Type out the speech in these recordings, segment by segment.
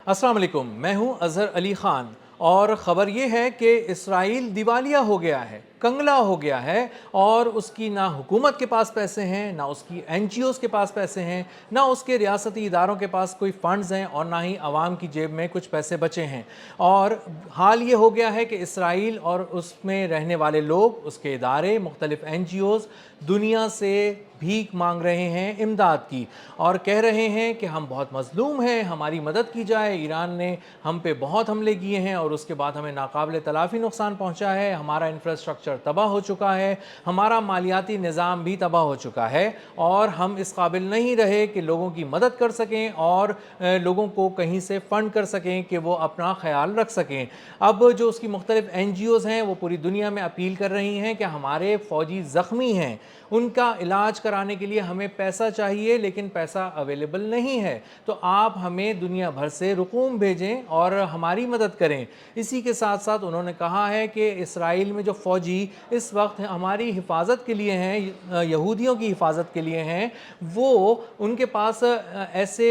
अस्सलाम वालेकुम, मैं हूं अजहर अली खान और ख़बर ये है कि इसराइल दिवालिया हो गया है, कंगला हो गया है और उसकी ना हुकूमत के पास पैसे हैं, ना उसकी एनजीओज़ के पास पैसे हैं, ना उसके रियासती इदारों के पास कोई फ़ंड्स हैं और ना ही आवाम की जेब में कुछ पैसे बचे हैं। और हाल ये हो गया है कि इसराइल और उसमें रहने वाले लोग, उसके इदारे, मुख्तलिफ़ एनजीओज़ दुनिया से भीख मांग रहे हैं इमदाद की और कह रहे हैं कि हम बहुत मज़लूम हैं, हमारी मदद की जाए। ईरान ने हम पे बहुत हमले किए हैं और उसके बाद हमें नाकाबिल तलाफ़ी नुकसान पहुंचा है, हमारा इंफ्रास्ट्रक्चर तबाह हो चुका है, हमारा मालियाती निज़ाम भी तबाह हो चुका है और हम इस काबिल नहीं रहे कि लोगों की मदद कर सकें और लोगों को कहीं से फ़ंड कर सकें कि वो अपना ख्याल रख सकें। अब जो उसकी मुख्तलिफ़ एनजीओज़ हैं वो पूरी दुनिया में अपील कर रही हैं कि हमारे फ़ौजी ज़ख्मी हैं, उनका इलाज कराने के लिए हमें पैसा चाहिए, लेकिन पैसा अवेलेबल नहीं है, तो आप हमें दुनिया भर से रुकूम भेजें और हमारी मदद करें। इसी के साथ साथ उन्होंने कहा है कि इसराइल में जो फ़ौजी इस वक्त हमारी हिफाजत के लिए हैं, यहूदियों की हिफाजत के लिए हैं, वो उनके पास ऐसे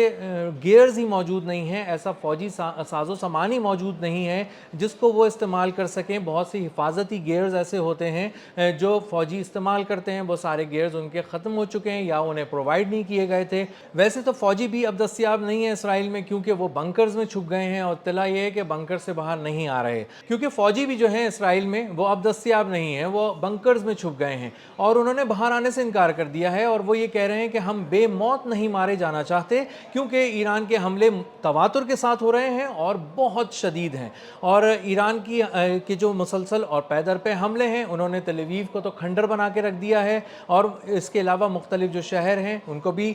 गियर्स ही मौजूद नहीं हैं, ऐसा फ़ौजी साजो सामान ही मौजूद नहीं है जिसको वो इस्तेमाल कर सकें। बहुत सी हिफाजती गियर्स ऐसे होते हैं जो फ़ौजी इस्तेमाल करते हैं, वो सारे गियर्स उनके ख़त्म हो चुके हैं या उन्हें प्रोवाइड नहीं किए गए थे। वैसे तो फ़ौजी भी अब दस्तयाब नहीं है इसराइल में, क्योंकि वो बंकर्स में छुप गए हैं और इत्तला ये है कि बंकर से बाहर नहीं आ रहे, क्योंकि फ़ौजी भी जो हैं इसराइल में वो अब दस्तयाब नहीं है, वो बंकर्स में छुप गए हैं और उन्होंने बाहर आने से इनकार कर दिया है। और वो ये कह रहे हैं कि हम बेमौत नहीं मारे जाना चाहते, क्योंकि ईरान के हमले तवातुर के साथ हो रहे हैं और बहुत शदीद हैं और ईरान की जो मुसलसल और पै दर पे हमले हैं, उन्होंने तेल अवीव को तो खंडर बना के रख दिया है और इसके अलावा मुख्तलिफ जो शहर हैं उनको भी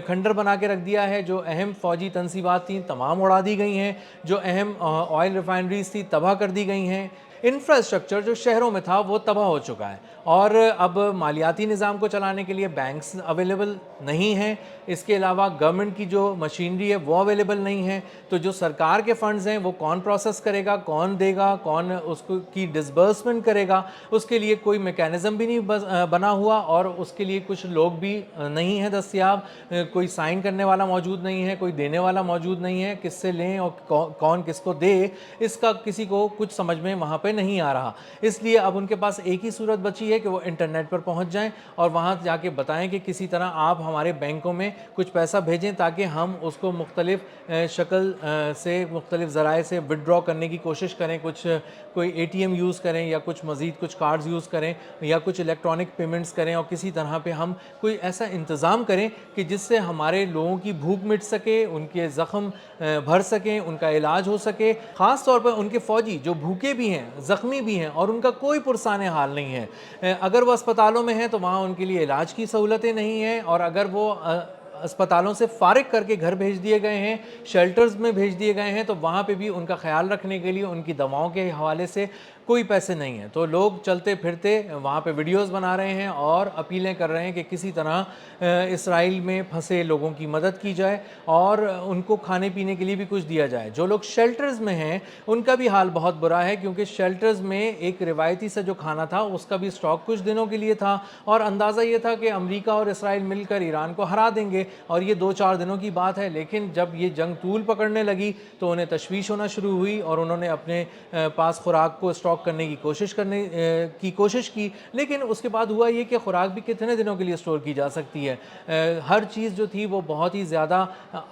खंडर बना के रख दिया है। जो अहम फ़ौजी तनसीबात थी तमाम उड़ा दी गई हैं, जो अहम ऑयल रिफाइनरीज थी तबाह कर दी गई हैं, इंफ्रास्ट्रक्चर जो शहरों में था वो तबाह हो चुका है और अब मालियाती निज़ाम को चलाने के लिए बैंक्स अवेलेबल नहीं हैं। इसके अलावा गवर्नमेंट की जो मशीनरी है वो अवेलेबल नहीं है, तो जो सरकार के फंड्स हैं वो कौन प्रोसेस करेगा, कौन देगा, कौन उसको की डिसबर्समेंट करेगा, उसके लिए कोई मैकेनिज़्म भी नहीं बना हुआ और उसके लिए कुछ लोग भी नहीं हैं दस्तयाब। कोई साइन करने वाला मौजूद नहीं है, कोई देने वाला मौजूद नहीं है, किससे लें और कौन किसको दे, इसका किसी को कुछ समझ में वहाँ पे नहीं आ रहा। इसलिए अब उनके पास एक ही सूरत बची है कि वो इंटरनेट पर पहुँच जाएं और वहाँ जाके बताएं कि किसी तरह आप हमारे बैंकों में कुछ पैसा भेजें ताकि हम उसको मुख्तलिफ शक्ल से, मुख्तलिफ ज़राए से विड्रॉ करने की कोशिश करें, कोई ATM यूज़ करें या कुछ मज़ीद कुछ कार्ड्स यूज़ करें या कुछ इलेक्ट्रॉनिक पेमेंट्स करें और किसी तरह पे हम कोई ऐसा इंतज़ाम करें कि जिससे हमारे लोगों की भूख मिट सके, उनके ज़ख्म भर सकें, उनका इलाज हो सके। ख़ास तौर पर उनके फ़ौजी जो भूखे भी हैं, ज़ख्मी भी हैं और उनका कोई पुरसाने हाल नहीं है। अगर वो अस्पतालों में हैं तो वहाँ उनके लिए इलाज की सहूलतें नहीं हैं और अगर वो अस्पतालों से फारिग करके घर भेज दिए गए हैं, शेल्टर्स में भेज दिए गए हैं, तो वहाँ पे भी उनका ख्याल रखने के लिए उनकी दवाओं के हवाले से कोई पैसे नहीं हैं। तो लोग चलते फिरते वहाँ पे वीडियोस बना रहे हैं और अपीलें कर रहे हैं कि किसी तरह इसराइल में फंसे लोगों की मदद की जाए और उनको खाने पीने के लिए भी कुछ दिया जाए। जो लोग शेल्टर्स में हैं उनका भी हाल बहुत बुरा है, क्योंकि शेल्टर्स में एक रिवायती सा जो खाना था उसका भी स्टॉक कुछ दिनों के लिए था और अंदाज़ा ये था कि अमेरिका और इसराइल मिलकर ईरान को हरा देंगे और ये 2-4 दिनों की बात है। लेकिन जब ये जंग तूल पकड़ने लगी तो उन्हें तशवीश होना शुरू हुई और उन्होंने अपने पास खुराक को स्टॉक करने की कोशिश की, लेकिन उसके बाद हुआ ये कि खुराक भी कितने दिनों के लिए स्टोर की जा सकती है। हर चीज़ जो थी वो बहुत ही ज़्यादा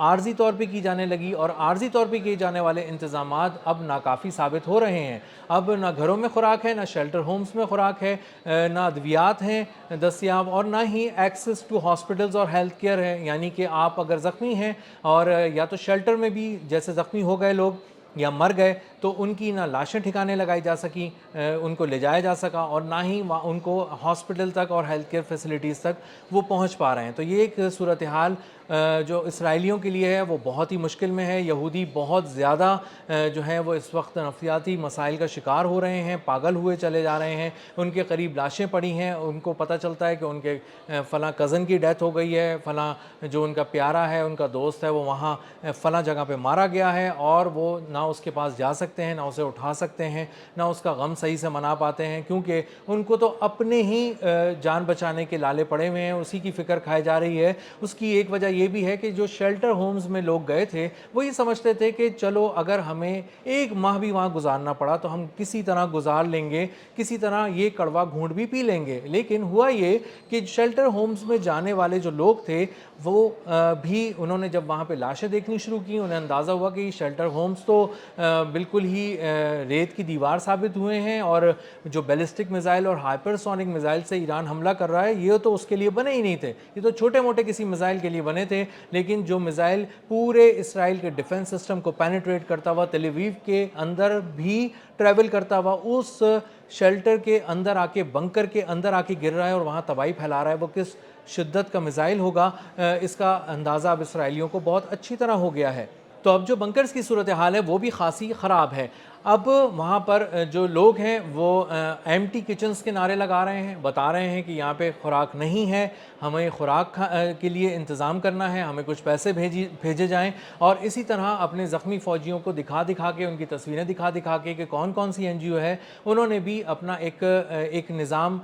आर्जी तौर पे की जाने लगी और आर्जी तौर पे किए जाने वाले इंतज़ामात अब नाकाफ़ी साबित हो रहे हैं। अब ना घरों में खुराक है, ना शेल्टर होम्स में खुराक है, ना अद्वियात हैं दस्तयाब और ना ही एक्सेस टू हॉस्पिटल्स और हेल्थ केयर है। यानी कि आप अगर ज़ख्मी हैं और या तो शेल्टर में भी जैसे ज़ख्मी हो गए लोग या मर गए तो उनकी ना लाशें ठिकाने लगाई जा सकी, उनको ले जाया जा सका और ना ही उनको हॉस्पिटल तक और हेल्थ केयर फैसिलिटीज़ तक वो पहुंच पा रहे हैं। तो ये एक सूरत हाल जो इसराइलियों के लिए है वो बहुत ही मुश्किल में है। यहूदी बहुत ज़्यादा जो है वो इस वक्त नफसियाती मसाइल का शिकार हो रहे हैं, पागल हुए चले जा रहे हैं। उनके करीब लाशें पड़ी हैं, उनको पता चलता है कि उनके फ़लाँ कज़न की डेथ हो गई है, फ़लाँ जो उनका प्यारा है, उनका दोस्त है, वो वहाँ फ़लाँ जगह पे मारा गया है और वो ना उसके पास जा सकते हैं, ना उसे उठा सकते हैं, ना उसका गम सही से मना पाते हैं, क्योंकि उनको तो अपने ही जान बचाने के लाले पड़े हुए हैं, उसी की फ़िक्र खाई जा रही है। उसकी एक वजह یہ بھی ہے کہ جو شیلٹر ہومز میں لوگ گئے تھے وہ یہ سمجھتے تھے کہ چلو اگر ہمیں ایک ماہ بھی وہاں گزارنا پڑا تو ہم کسی طرح گزار لیں گے، کسی طرح یہ کڑوا گھونٹ بھی پی لیں گے۔ لیکن ہوا یہ کہ شیلٹر ہومز میں جانے والے جو لوگ تھے وہ بھی انہوں نے جب وہاں پہ لاشیں دیکھنی شروع کی، انہیں اندازہ ہوا کہ یہ شیلٹر ہومز تو بالکل ہی ریت کی دیوار ثابت ہوئے ہیں، اور جو بیلسٹک میزائل اور ہائپر سونک میزائل سے ایران حملہ کر رہا ہے یہ تو اس کے لیے بنے ہی نہیں تھے، یہ تو چھوٹے موٹے کسی میزائل کے لیے بنے تھے، لیکن جو میزائل پورے اسرائیل کے ڈیفنس سسٹم کو پینیٹریٹ کرتا ہوا، تل اویو کے اندر بھی ٹریول کرتا ہوا، اس شیلٹر کے اندر آ کے، بنکر کے اندر آ کے گر رہا ہے اور وہاں تباہی پھیلا رہا ہے، وہ کس شدت کا میزائل ہوگا اس کا اندازہ اب اسرائیلیوں کو بہت اچھی طرح ہو گیا ہے۔ تو اب جو بنکرز کی صورتحال ہے وہ بھی خاصی خراب ہے۔ اب وہاں پر جو لوگ ہیں وہ ایمٹی کچنز کے نعرے لگا رہے ہیں، بتا رہے ہیں کہ یہاں پہ خوراک نہیں ہے، ہمیں خوراک کے لیے انتظام کرنا ہے، ہمیں کچھ پیسے بھیجے جائیں، اور اسی طرح اپنے زخمی فوجیوں کو دکھا کے، ان کی تصویریں دکھا کے کہ کون کون سی این جی او ہے، انہوں نے بھی اپنا ایک نظام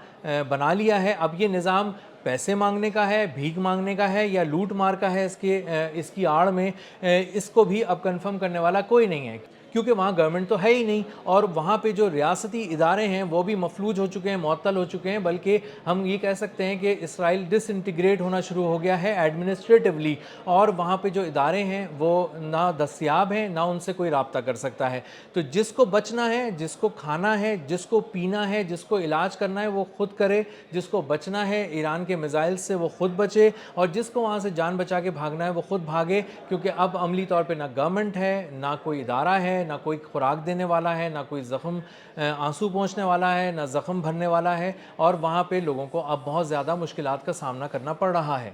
بنا لیا ہے۔ اب یہ نظام پیسے مانگنے کا ہے، بھیک مانگنے کا ہے، یا لوٹ مار کا ہے، اس کی آڑ میں اس کو بھی اب کنفرم کرنے والا کوئی نہیں ہے، کیونکہ وہاں گورنمنٹ تو ہے ہی نہیں، اور وہاں پہ جو ریاستی ادارے ہیں وہ بھی مفلوج ہو چکے ہیں، معطل ہو چکے ہیں، بلکہ ہم یہ کہہ سکتے ہیں کہ اسرائیل ڈس انٹیگریٹ ہونا شروع ہو گیا ہے ایڈمنسٹریٹولی، اور وہاں پہ جو ادارے ہیں وہ نہ دستیاب ہیں، نہ ان سے کوئی رابطہ کر سکتا ہے۔ تو جس کو بچنا ہے، جس کو کھانا ہے، جس کو پینا ہے، جس کو علاج کرنا ہے وہ خود کرے، جس کو بچنا ہے ایران کے میزائل سے وہ خود بچے، اور جس کو وہاں سے جان بچا کے بھاگنا ہے وہ خود بھاگے، کیونکہ اب عملی طور پہ نہ گورنمنٹ ہے، نہ کوئی ادارہ ہے، نہ کوئی خوراک دینے والا ہے، نہ کوئی زخم آنسو پہنچنے والا ہے، نہ زخم بھرنے والا ہے، اور وہاں پہ لوگوں کو اب بہت زیادہ مشکلات کا سامنا کرنا پڑ رہا ہے۔